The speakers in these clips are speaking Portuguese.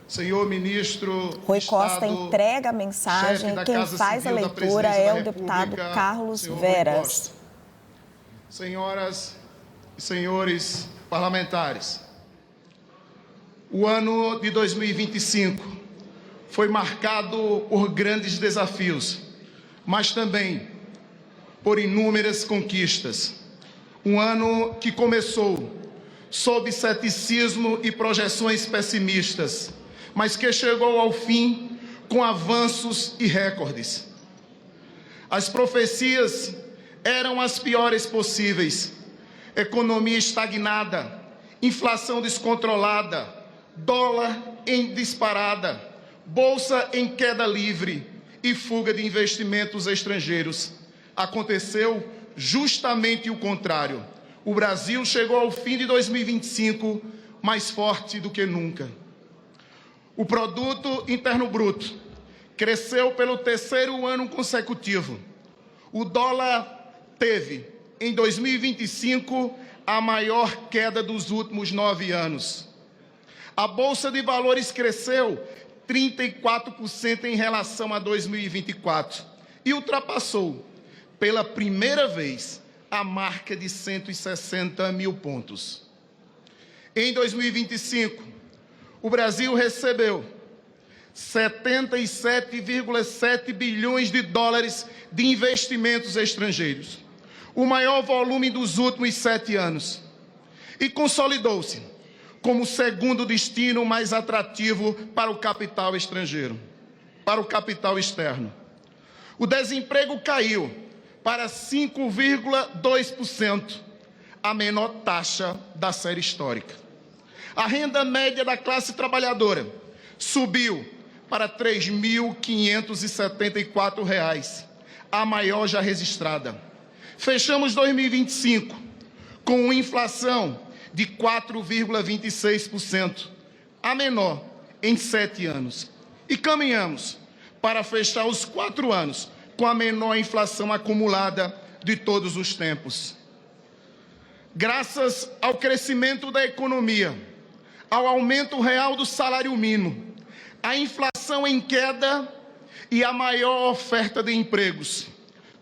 Senhor ministro Rui Costa entrega a mensagem. Quem faz a leitura é o deputado Carlos Veras. Senhoras e senhores parlamentares, o ano de 2025 foi marcado por grandes desafios, mas também por inúmeras conquistas. Um ano que começou sob ceticismo e projeções pessimistas, mas que chegou ao fim com avanços e recordes. As profecias eram as piores possíveis: economia estagnada, inflação descontrolada, dólar em disparada, bolsa em queda livre e fuga de investimentos estrangeiros. Aconteceu justamente o contrário. O Brasil chegou ao fim de 2025 mais forte do que nunca. O Produto Interno Bruto cresceu pelo terceiro ano consecutivo. O dólar teve, em 2025, a maior queda dos últimos 9 anos. A Bolsa de Valores cresceu 34% em relação a 2024 e ultrapassou, pela primeira vez, a marca de 160 mil pontos. Em 2025, o Brasil recebeu 77,7 bilhões de dólares de investimentos estrangeiros, o maior volume dos últimos 7 anos, e consolidou-se como o segundo destino mais atrativo para o capital estrangeiro, para o capital externo. O desemprego caiu para 5,2%, a menor taxa da série histórica. A renda média da classe trabalhadora subiu para R$ 3.574, a maior já registrada. Fechamos 2025 com uma inflação de 4,26%, a menor em 7 anos. E caminhamos para fechar os 4 anos com a menor inflação acumulada de todos os tempos. Graças ao crescimento da economia, ao aumento real do salário mínimo, a inflação em queda e a maior oferta de empregos,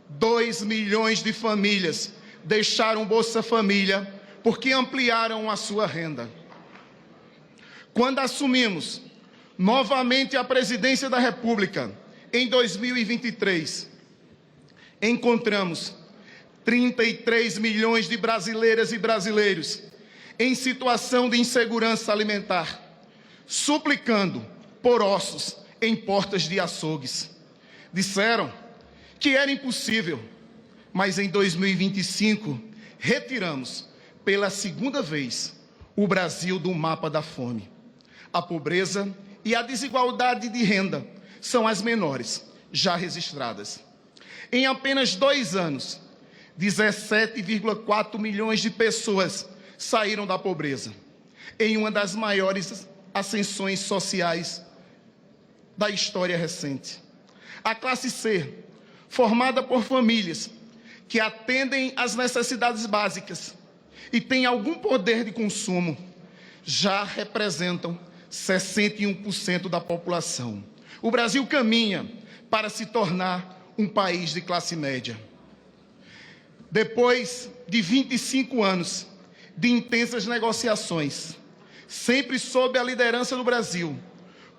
2 milhões de famílias deixaram Bolsa Família porque ampliaram a sua renda. Quando assumimos novamente a presidência da República, em 2023, encontramos 33 milhões de brasileiras e brasileiros em situação de insegurança alimentar, suplicando por ossos em portas de açougues. Disseram que era impossível, mas em 2025 retiramos pela segunda vez o Brasil do mapa da fome. A pobreza e a desigualdade de renda são as menores já registradas. Em apenas 2 anos, 17,4 milhões de pessoas saíram da pobreza, em uma das maiores ascensões sociais da história recente. A classe C, formada por famílias que atendem às necessidades básicas e têm algum poder de consumo, já representam 61% da população. O Brasil caminha para se tornar um país de classe média. Depois de 25 anos de intensas negociações, sempre sob a liderança do Brasil,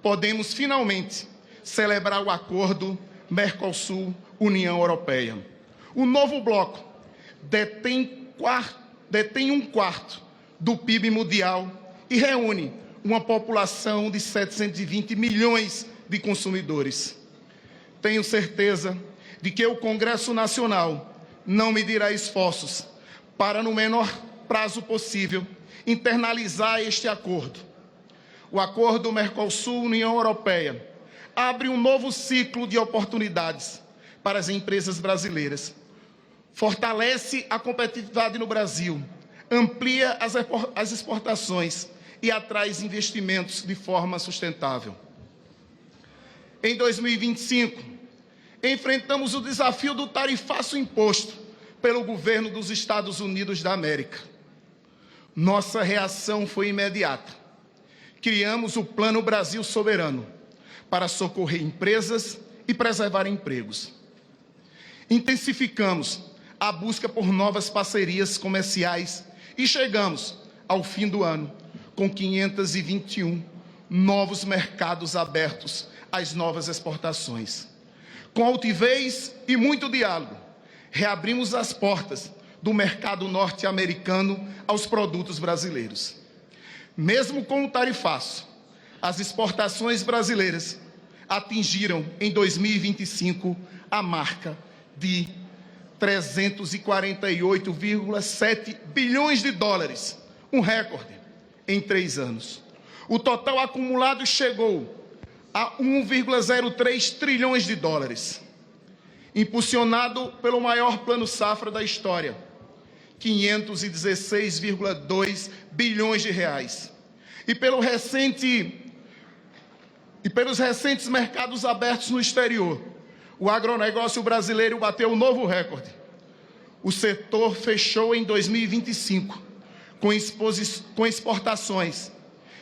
podemos finalmente celebrar o acordo Mercosul-União Europeia. O novo bloco detém 1/4 do PIB mundial e reúne uma população de 720 milhões de consumidores. Tenho certeza de que o Congresso Nacional não medirá esforços para, no menor prazo possível, internalizar este acordo. O acordo Mercosul-União Europeia abre um novo ciclo de oportunidades para as empresas brasileiras, fortalece a competitividade no Brasil, amplia as exportações e atrai investimentos de forma sustentável. Em 2025, enfrentamos o desafio do tarifaço imposto pelo governo dos Estados Unidos da América. Nossa reação foi imediata. criamos o Plano Brasil Soberano para socorrer empresas e preservar empregos. Intensificamos a busca por novas parcerias comerciais e chegamos ao fim do ano com 521 novos mercados abertos às novas exportações. Com altivez e muito diálogo, reabrimos as portas do mercado norte-americano aos produtos brasileiros. Mesmo com o tarifaço, as exportações brasileiras atingiram em 2025 a marca de 348,7 bilhões de dólares, um recorde em 3 anos. O total acumulado chegou a 1,03 trilhões de dólares, impulsionado pelo maior plano safra da história, 516,2 bilhões de reais, e pelos recentes mercados abertos no exterior. O agronegócio brasileiro bateu um novo recorde. O setor fechou em 2025 com exportações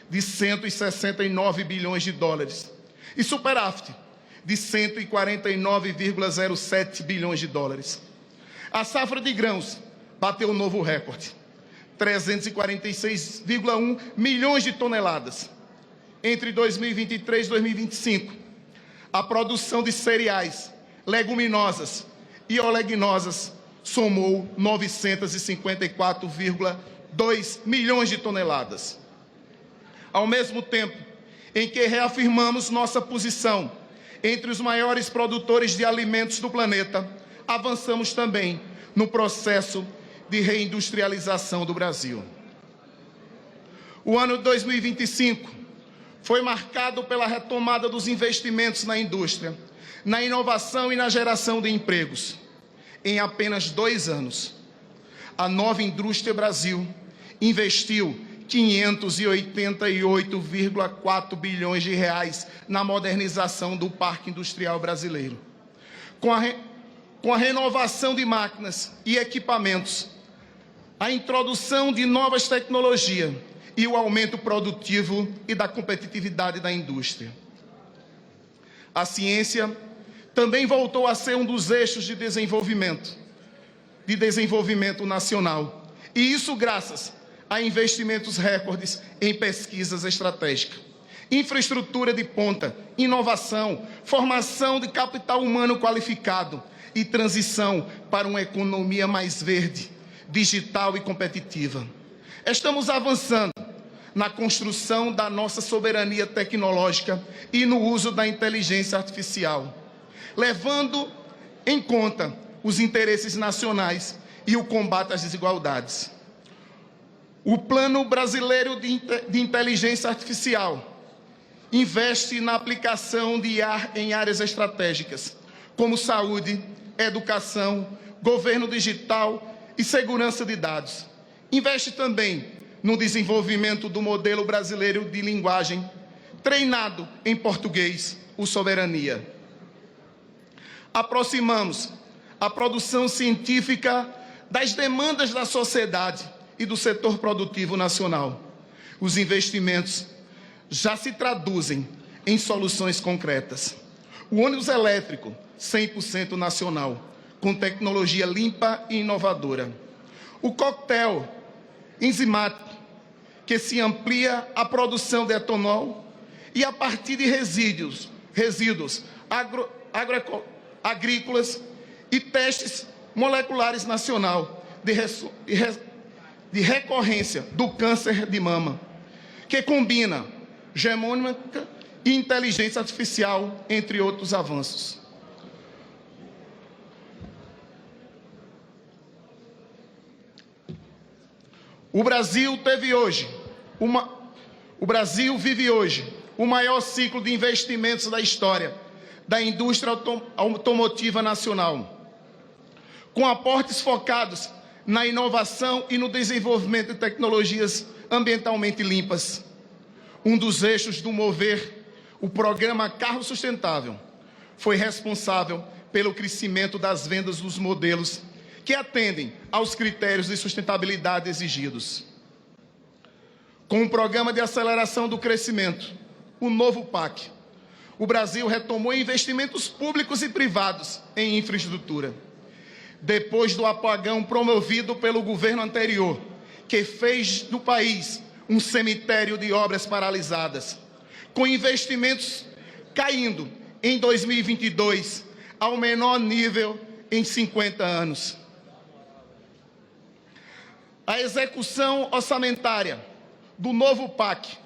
de 169 bilhões de dólares e superávit de 149,07 bilhões de dólares. A safra de grãos bateu um novo recorde, 346,1 milhões de toneladas. Entre 2023 e 2025, a produção de cereais, leguminosas e oleaginosas somou 954,2 milhões de toneladas. Ao mesmo tempo em que reafirmamos nossa posição entre os maiores produtores de alimentos do planeta, avançamos também no processo de reindustrialização do Brasil. O ano de 2025 foi marcado pela retomada dos investimentos na indústria, na inovação e na geração de empregos. Em apenas 2 anos, a Nova Indústria Brasil investiu 588,4 bilhões de reais na modernização do parque industrial brasileiro. Com a renovação de máquinas e equipamentos, a introdução de novas tecnologias e o aumento produtivo e da competitividade da indústria. A ciência também voltou a ser um dos eixos de desenvolvimento nacional. E isso graças a investimentos recordes em pesquisas estratégicas, infraestrutura de ponta, inovação, formação de capital humano qualificado e transição para uma economia mais verde, digital e competitiva. Estamos avançando na construção da nossa soberania tecnológica e no uso da inteligência artificial, levando em conta os interesses nacionais e o combate às desigualdades. O Plano Brasileiro de Inteligência Artificial investe na aplicação de IA em áreas estratégicas, como saúde, educação, governo digital e segurança de dados. Investe também no desenvolvimento do modelo brasileiro de linguagem, treinado em português, o Soberania. Aproximamos a produção científica das demandas da sociedade e do setor produtivo nacional. Os investimentos já se traduzem em soluções concretas. O ônibus elétrico, 100% nacional, com tecnologia limpa e inovadora. O coquetel enzimático, que se amplia a produção de etanol e a partir de resíduos agrícolas e testes moleculares nacional de recorrência do câncer de mama, que combina genomônica e inteligência artificial, entre outros avanços. O Brasil vive hoje o maior ciclo de investimentos da história da indústria automotiva nacional, com aportes focados na inovação e no desenvolvimento de tecnologias ambientalmente limpas. Um dos eixos do Mover, o programa Carro Sustentável, foi responsável pelo crescimento das vendas dos modelos que atendem aos critérios de sustentabilidade exigidos. Com o Programa de Aceleração do Crescimento, o novo PAC, o Brasil retomou investimentos públicos e privados em infraestrutura. Depois do apagão promovido pelo governo anterior, que fez do país um cemitério de obras paralisadas, com investimentos caindo em 2022 ao menor nível em 50 anos. A execução orçamentária do novo PAC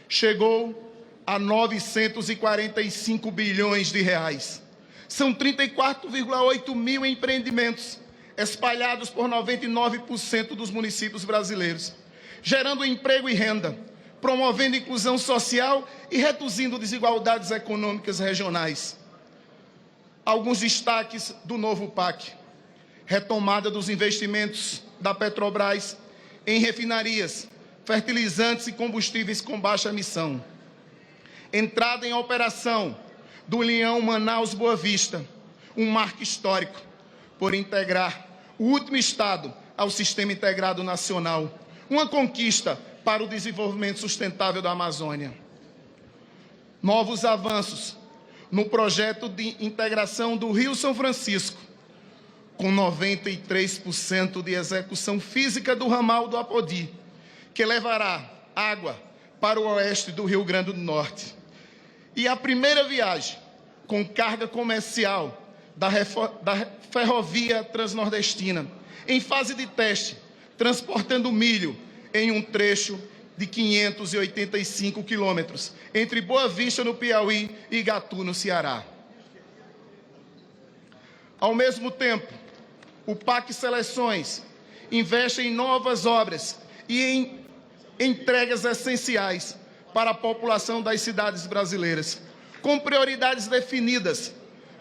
chegou a 945 bilhões de reais. São 34,8 mil empreendimentos espalhados por 99% dos municípios brasileiros, gerando emprego e renda, promovendo inclusão social e reduzindo desigualdades econômicas regionais. Alguns destaques do novo PAC: retomada dos investimentos da Petrobras em refinarias, fertilizantes e combustíveis com baixa emissão. Entrada em operação do Leão Manaus-Boa Vista, um marco histórico por integrar o último estado ao Sistema Integrado Nacional, uma conquista para o desenvolvimento sustentável da Amazônia. Novos avanços no projeto de integração do Rio São Francisco, com 93% de execução física do ramal do Apodi, que levará água para o oeste do Rio Grande do Norte. E a primeira viagem com carga comercial da ferrovia transnordestina, em fase de teste, transportando milho em um trecho de 585 quilômetros, entre Boa Vista, no Piauí, e Igatu, no Ceará. Ao mesmo tempo, o PAC Seleções investe em novas obras e em entregas essenciais para a população das cidades brasileiras, com prioridades definidas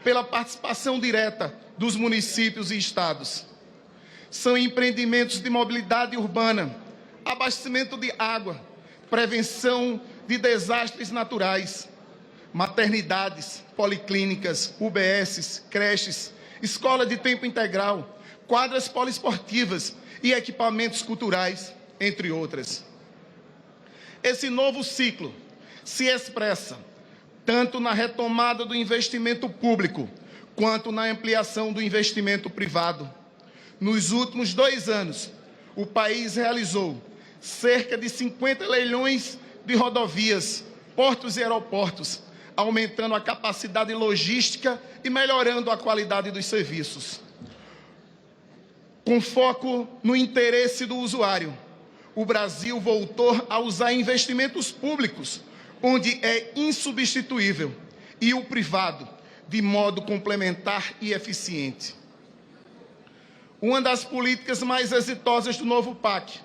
pela participação direta dos municípios e estados. São empreendimentos de mobilidade urbana, abastecimento de água, prevenção de desastres naturais, maternidades, policlínicas, UBSs, creches, escola de tempo integral, quadras poliesportivas e equipamentos culturais, entre outras. Esse novo ciclo se expressa tanto na retomada do investimento público, quanto na ampliação do investimento privado. Nos últimos 2 anos, o país realizou cerca de 50 leilões de rodovias, portos e aeroportos, aumentando a capacidade logística e melhorando a qualidade dos serviços. Com foco no interesse do usuário, o Brasil voltou a usar investimentos públicos, onde é insubstituível, e o privado, de modo complementar e eficiente. Uma das políticas mais exitosas do novo PAC,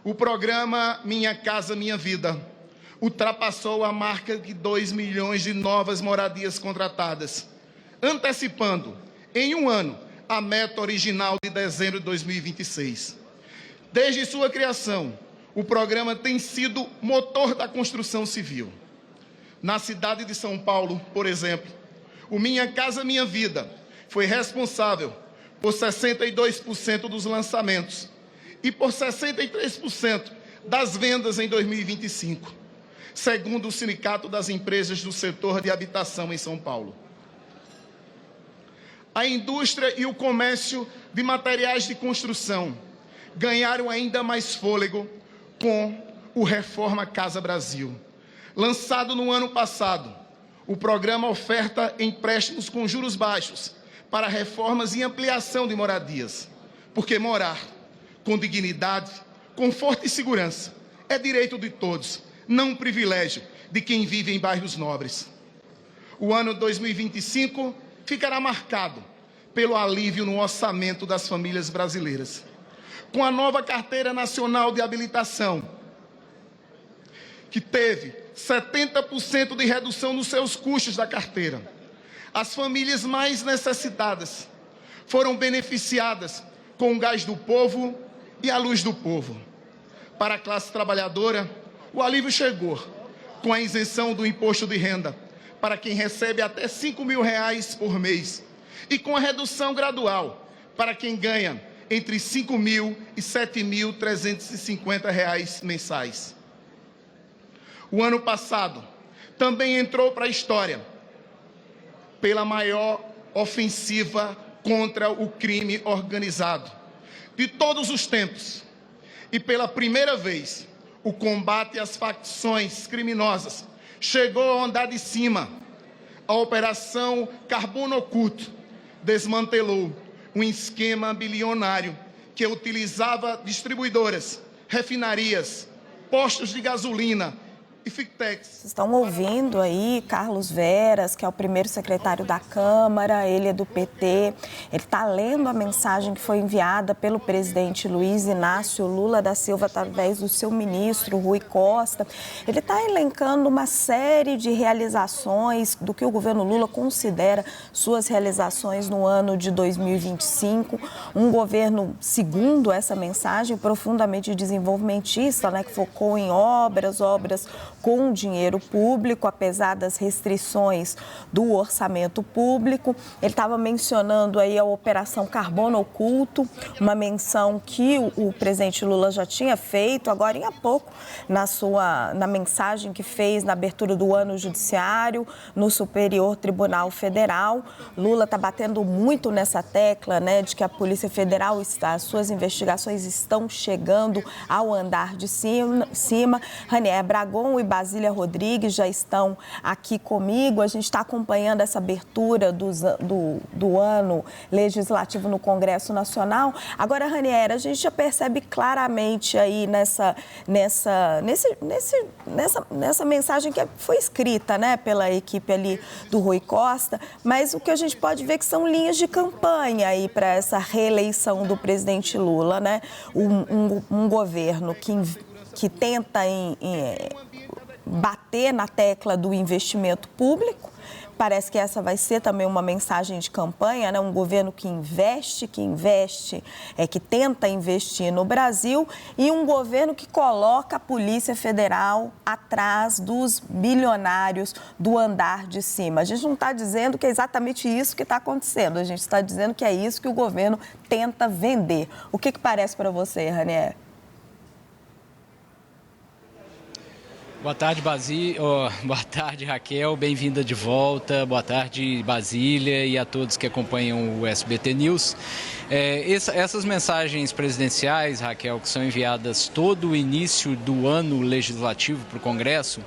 o programa Minha Casa Minha Vida, ultrapassou a marca de 2 milhões de novas moradias contratadas, antecipando, em 1 ano, a meta original de dezembro de 2026. Desde sua criação, o programa tem sido motor da construção civil. Na cidade de São Paulo, por exemplo, o Minha Casa Minha Vida foi responsável por 62% dos lançamentos e por 63% das vendas em 2025, segundo o Sindicato das Empresas do Setor de Habitação em São Paulo. A indústria e o comércio de materiais de construção ganharam ainda mais fôlego com o Reforma Casa Brasil. Lançado no ano passado, o programa oferta empréstimos com juros baixos para reformas e ampliação de moradias, porque morar com dignidade, conforto e segurança é direito de todos, não um privilégio de quem vive em bairros nobres. O ano 2025 ficará marcado pelo alívio no orçamento das famílias brasileiras. Com a nova Carteira Nacional de Habilitação, que teve 70% de redução nos seus custos da carteira, as famílias mais necessitadas foram beneficiadas com o gás do povo e a luz do povo. Para a classe trabalhadora, o alívio chegou com a isenção do imposto de renda para quem recebe até R$ 5.000 por mês e com a redução gradual para quem ganha entre R$ 5.000 e R$ 7.350 mensais. O ano passado também entrou para a história pela maior ofensiva contra o crime organizado de todos os tempos. E pela primeira vez, o combate às facções criminosas chegou ao andar de cima. A Operação Carbono Oculto desmantelou um esquema bilionário que utilizava distribuidoras, refinarias, postos de gasolina e Fictex. Vocês estão ouvindo aí Carlos Veras, que é o primeiro secretário da Câmara, ele é do PT. Ele está lendo a mensagem que foi enviada pelo presidente Luiz Inácio Lula da Silva através do seu ministro, Rui Costa. Ele está elencando uma série de realizações do que o governo Lula considera suas realizações no ano de 2025. Um governo, segundo essa mensagem, profundamente desenvolvimentista, né, que focou em obras com dinheiro público, apesar das restrições do orçamento público. Ele estava mencionando aí a Operação Carbono Oculto, uma menção que o presidente Lula já tinha feito, agora há pouco, na mensagem que fez na abertura do ano judiciário no Superior Tribunal Federal. Lula está batendo muito nessa tecla, né, de que a Polícia Federal as suas investigações estão chegando ao andar de cima. Ranier Bragon e Basília Rodrigues já estão aqui comigo. A gente está acompanhando essa abertura do ano legislativo no Congresso Nacional. Agora, Ranier, a gente já percebe claramente aí nessa mensagem que foi escrita, né, pela equipe ali do Rui Costa, mas o que a gente pode ver é que são linhas de campanha aí para essa reeleição do presidente Lula, né? Um governo que tenta bater na tecla do investimento público. Parece que essa vai ser também uma mensagem de campanha, né? Um governo que investe, que tenta investir no Brasil, e um governo que coloca a Polícia Federal atrás dos bilionários do andar de cima. A gente não está dizendo que é exatamente isso que está acontecendo, a gente está dizendo que é isso que o governo tenta vender. O que parece para você, Ranier? Boa tarde, boa tarde, Raquel, bem-vinda de volta. Boa tarde, Basília, e a todos que acompanham o SBT News. Essas mensagens presidenciais, Raquel, que são enviadas todo o início do ano legislativo para o Congresso,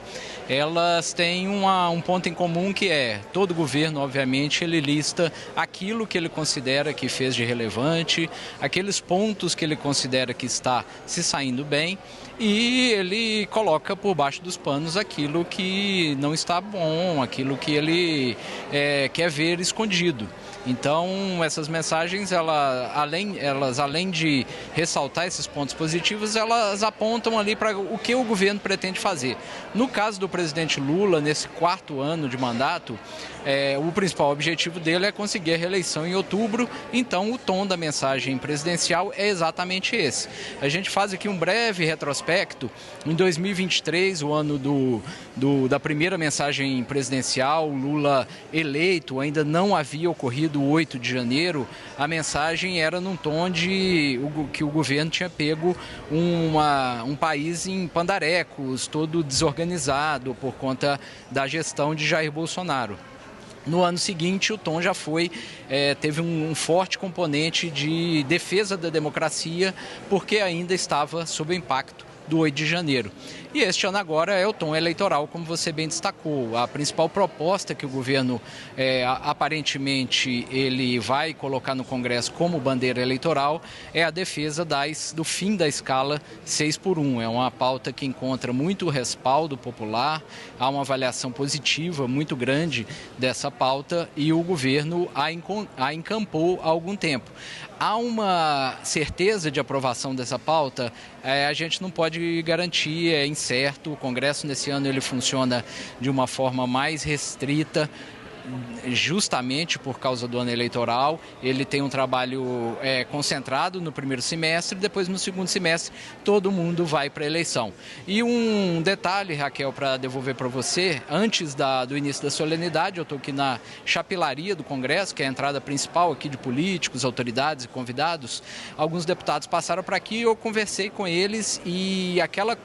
elas têm um ponto em comum, que é: todo governo, obviamente, ele lista aquilo que ele considera que fez de relevante, aqueles pontos que ele considera que está se saindo bem, e ele coloca por baixo dos panos aquilo que não está bom, aquilo que ele quer ver escondido. Então, essas mensagens, além de ressaltar esses pontos positivos, elas apontam ali para o que o governo pretende fazer. No caso do presidente Lula, nesse 4º ano de mandato, o principal objetivo dele é conseguir a reeleição em outubro. Então, o tom da mensagem presidencial é exatamente esse. A gente faz aqui um breve retrospecto. Em 2023, o ano da primeira mensagem presidencial, Lula eleito, ainda não havia ocorrido o 8 de janeiro, a mensagem era num tom que o governo tinha pego um país em pandarecos, todo desorganizado por conta da gestão de Jair Bolsonaro. No ano seguinte, o tom já teve um forte componente de defesa da democracia, porque ainda estava sob o impacto do 8 de janeiro. E este ano agora é o tom eleitoral, como você bem destacou. A principal proposta que o governo, aparentemente, ele vai colocar no Congresso como bandeira eleitoral é a defesa do fim da escala 6x1. É uma pauta que encontra muito respaldo popular, há uma avaliação positiva muito grande dessa pauta, e o governo a encampou há algum tempo. Há uma certeza de aprovação dessa pauta, a gente não pode garantir, é incerto. O Congresso, nesse ano, ele funciona de uma forma mais restrita, justamente por causa do ano eleitoral. Ele tem um trabalho concentrado no primeiro semestre, depois no segundo semestre todo mundo vai para a eleição. E um detalhe, Raquel, para devolver para você: antes do início da solenidade, eu estou aqui na chapelaria do Congresso, que é a entrada principal aqui de políticos, autoridades e convidados. Alguns deputados passaram para aqui, eu conversei com eles, e aquela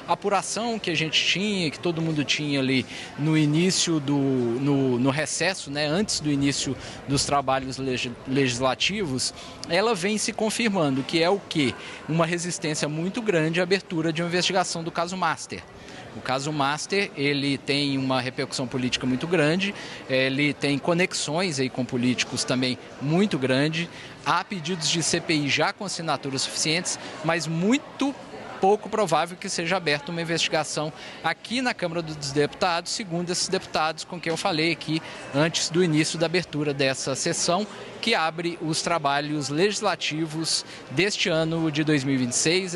apuração que a gente tinha, que todo mundo tinha ali no início no recesso, né, antes do início dos trabalhos legislativos, ela vem se confirmando, que é o quê? Uma resistência muito grande à abertura de uma investigação do caso Master. O caso Master, ele tem uma repercussão política muito grande, ele tem conexões aí com políticos também muito grande, há pedidos de CPI já com assinaturas suficientes, mas muito pouco provável que seja aberta uma investigação aqui na Câmara dos Deputados, segundo esses deputados com quem eu falei aqui antes do início da abertura dessa sessão, que abre os trabalhos legislativos deste ano de 2026.